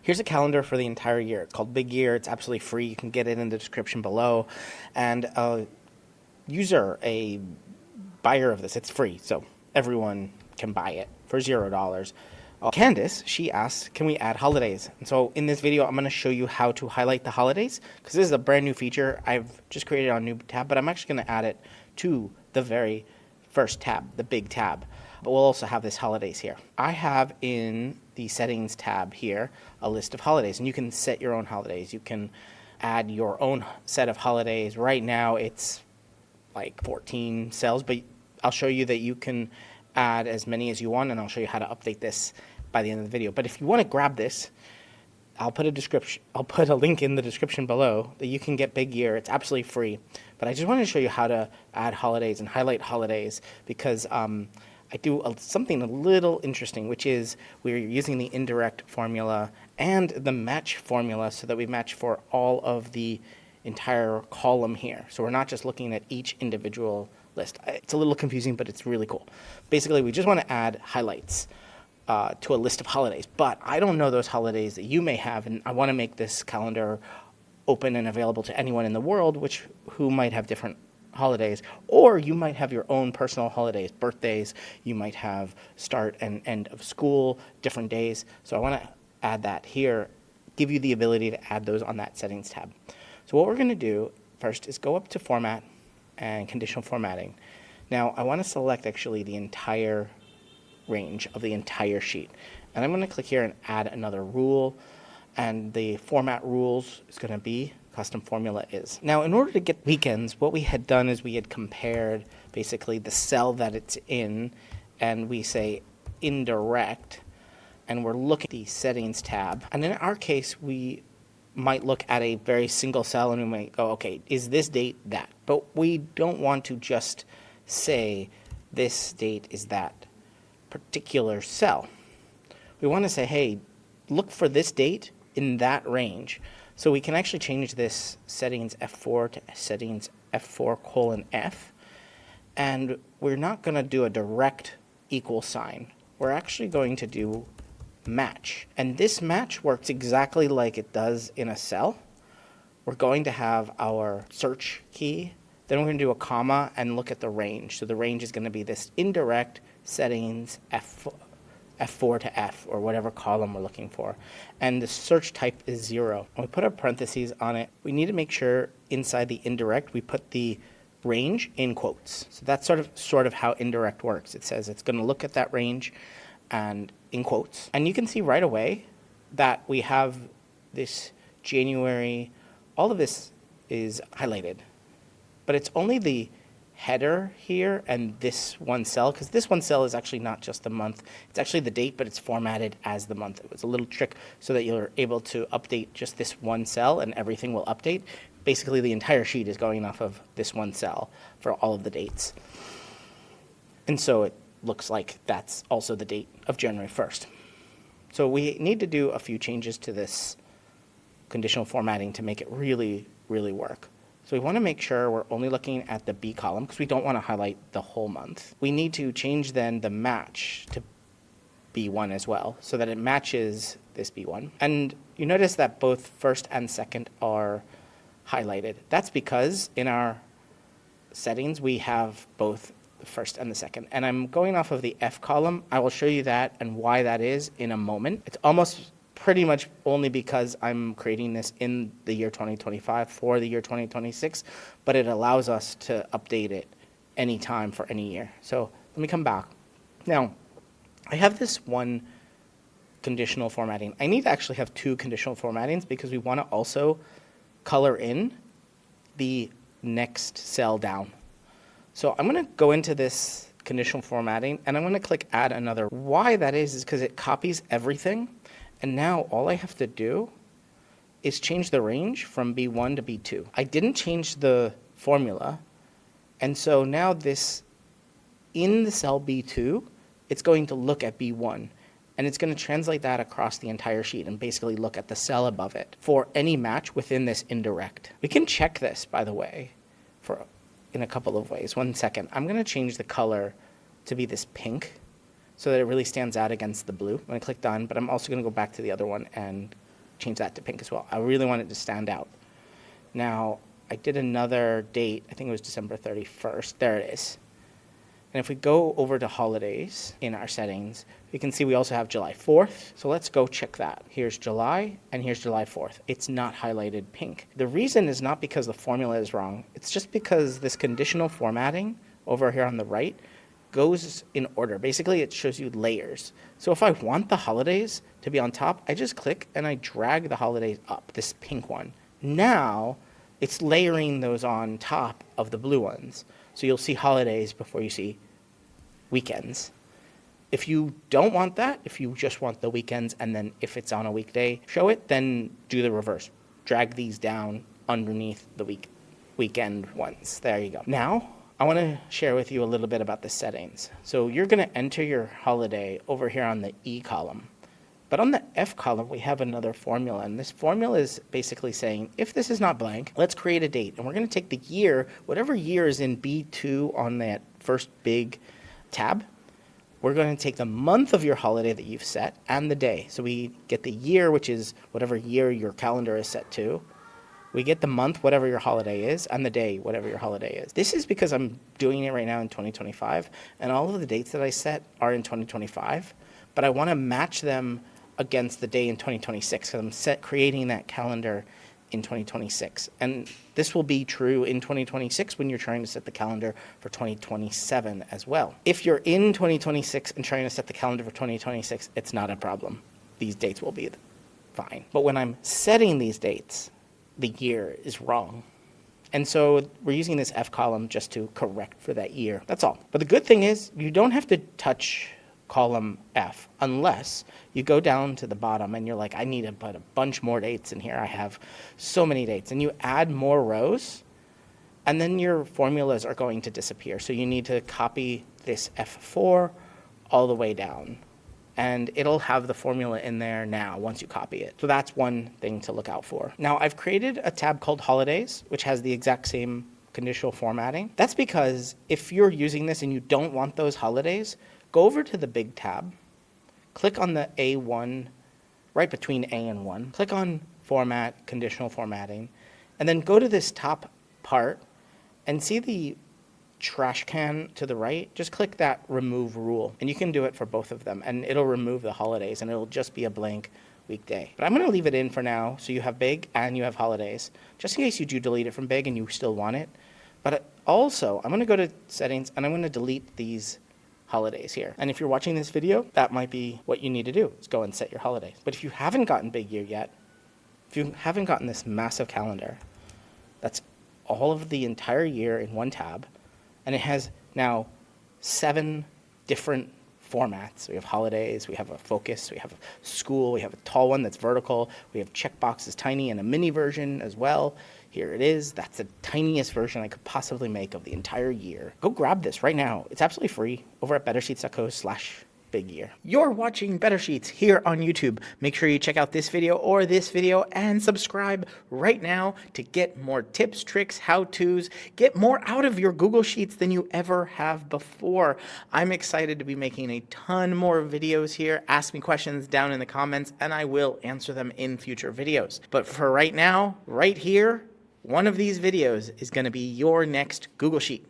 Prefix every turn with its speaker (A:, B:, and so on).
A: Here's a calendar for the entire year. It's called Big Year. It's absolutely free. You can get it in the description below. And a user, a buyer of this, it's free, so everyone can buy it for $0. Candace, she asks, can we add holidays? And so in this video, I'm going to show you how to highlight the holidays, because this is a brand new feature. I've just created a new tab, but I'm actually going to add it to the very first tab, the big tab. But we'll also have this holidays here. I have in the settings tab here a list of holidays, and you can set your own holidays. You can add your own set of holidays. Right now it's like 14 cells, but I'll show you that you can add as many as you want, and I'll show you how to update this by the end of the video. But if you want to grab this, I'll put a link in the description below that you can get Big Year. It's absolutely free. But I just wanted to show you how to add holidays and highlight holidays, because I do something a little interesting, which is we're using the indirect formula and the match formula so that we match for all of the entire column here. So we're not just looking at each individual list. It's a little confusing, but it's really cool. Basically, we just want to add highlights to a list of holidays, but I don't know those holidays that you may have, and I want to make this calendar open and available to anyone in the world who might have different holidays, or you might have your own personal holidays, birthdays, you might have start and end of school, different days. So I want to add that here, give you the ability to add those on that settings tab. So what we're going to do first is go up to Format and Conditional Formatting. Now I want to select actually the entire range of the entire sheet. And I'm going to click here and add another rule. And the format rules is going to be custom formula is. Now in order to get weekends, what we had done is we had compared basically the cell that it's in, and we say indirect, and we're looking at the settings tab. And in our case, we might look at a very single cell and we might go, okay, is this date that? But we don't want to just say this date is that particular cell. We want to say, hey, look for this date in that range. So we can actually change this settings F4 to settings F4:F. And we're not going to do a direct equal sign. We're actually going to do match. And this match works exactly like it does in a cell. We're going to have our search key, then we're going to do a comma and look at the range. So the range is going to be this indirect settings F4 to F, or whatever column we're looking for. And the search type is 0. When we put our parentheses on it, we need to make sure inside the indirect we put the range in quotes. So that's sort of how indirect works. It says it's going to look at that range and in quotes. And you can see right away that we have this January, all of this is highlighted. But it's only the header here and this one cell, because this one cell is actually not just the month, it's actually the date, but it's formatted as the month. It was a little trick so that you're able to update just this one cell and everything will update. Basically the entire sheet is going off of this one cell for all of the dates. And so it looks like that's also the date of January 1st. So we need to do a few changes to this conditional formatting to make it really, really work. So we want to make sure we're only looking at the B column, because we don't want to highlight the whole month. We need to change then the match to B1 as well, so that it matches this B1. And you notice that both first and second are highlighted. That's because in our settings we have both the first and the second. And I'm going off of the F column. I will show you that and why that is in a moment. It's almost pretty much only because I'm creating this in the year 2025 for the year 2026, but it allows us to update it anytime for any year. So let me come back. Now, I have this one conditional formatting. I need to actually have two conditional formattings because we want to also color in the next cell down. So I'm going to go into this conditional formatting and I'm going to click add another. Why that is because it copies everything. And now all I have to do is change the range from B1 to B2. I didn't change the formula. And so now this, in the cell B2, it's going to look at B1. And it's going to translate that across the entire sheet and basically look at the cell above it for any match within this indirect. We can check this, by the way, in a couple of ways. 1 second. I'm going to change the color to be this pink, so that it really stands out against the blue. I'm going to click done, but I'm also going to go back to the other one and change that to pink as well. I really want it to stand out. Now, I did another date. I think it was December 31st. There it is. And if we go over to holidays in our settings, we can see we also have July 4th. So let's go check that. Here's July and here's July 4th. It's not highlighted pink. The reason is not because the formula is wrong. It's just because this conditional formatting over here on the right goes in order. Basically, it shows you layers. So if I want the holidays to be on top, I just click and I drag the holidays up, this pink one. Now, it's layering those on top of the blue ones. So you'll see holidays before you see weekends. If you don't want that, if you just want the weekends, and then if it's on a weekday, show it, then do the reverse. Drag these down underneath the weekend ones. There you go. Now, I want to share with you a little bit about the settings. So you're going to enter your holiday over here on the E column. But on the F column, we have another formula. And this formula is basically saying, if this is not blank, let's create a date. And we're going to take the year, whatever year is in B2 on that first big tab. We're going to take the month of your holiday that you've set and the day. So we get the year, which is whatever year your calendar is set to. We get the month, whatever your holiday is, and the day, whatever your holiday is. This is because I'm doing it right now in 2025, and all of the dates that I set are in 2025, but I want to match them against the day in 2026, because I'm creating that calendar in 2026. And this will be true in 2026 when you're trying to set the calendar for 2027 as well. If you're in 2026 and trying to set the calendar for 2026, it's not a problem. These dates will be fine. But when I'm setting these dates, the year is wrong. And so we're using this F column just to correct for that year. That's all. But the good thing is you don't have to touch column F unless you go down to the bottom and you're like, I need to put a bunch more dates in here. I have so many dates. And you add more rows, and then your formulas are going to disappear. So you need to copy this F4 all the way down. And it'll have the formula in there now once you copy it. So that's one thing to look out for. Now, I've created a tab called Holidays, which has the exact same conditional formatting. That's because if you're using this and you don't want those holidays, go over to the big tab, click on the A1, right between A and 1, click on Format, Conditional Formatting, and then go to this top part and see the trash can to the right. Just click that Remove Rule, and you can do it for both of them, and it'll remove the holidays, and it'll just be a blank weekday. But I'm going to leave it in for now, so you have big and you have holidays, just in case you do delete it from big and you still want it. But also, I'm going to go to Settings, and I'm going to delete these holidays here. And if you're watching this video, that might be what you need to do, is go and set your holidays. But if you haven't gotten big year yet, if you haven't gotten this massive calendar, that's all of the entire year in one tab, and it has now 7 different formats. We have holidays, we have a focus, we have a school, we have a tall one that's vertical, we have checkboxes tiny and a mini version as well. Here it is. That's the tiniest version I could possibly make of the entire year. Go grab this right now. It's absolutely free over at bettersheets.co/big year. You're watching Better Sheets here on YouTube. Make sure you check out this video or this video and subscribe right now to get more tips, tricks, how-tos. Get more out of your Google Sheets than you ever have before. I'm excited to be making a ton more videos here. Ask me questions down in the comments and I will answer them in future videos. But for right now, right here, one of these videos is going to be your next Google Sheet.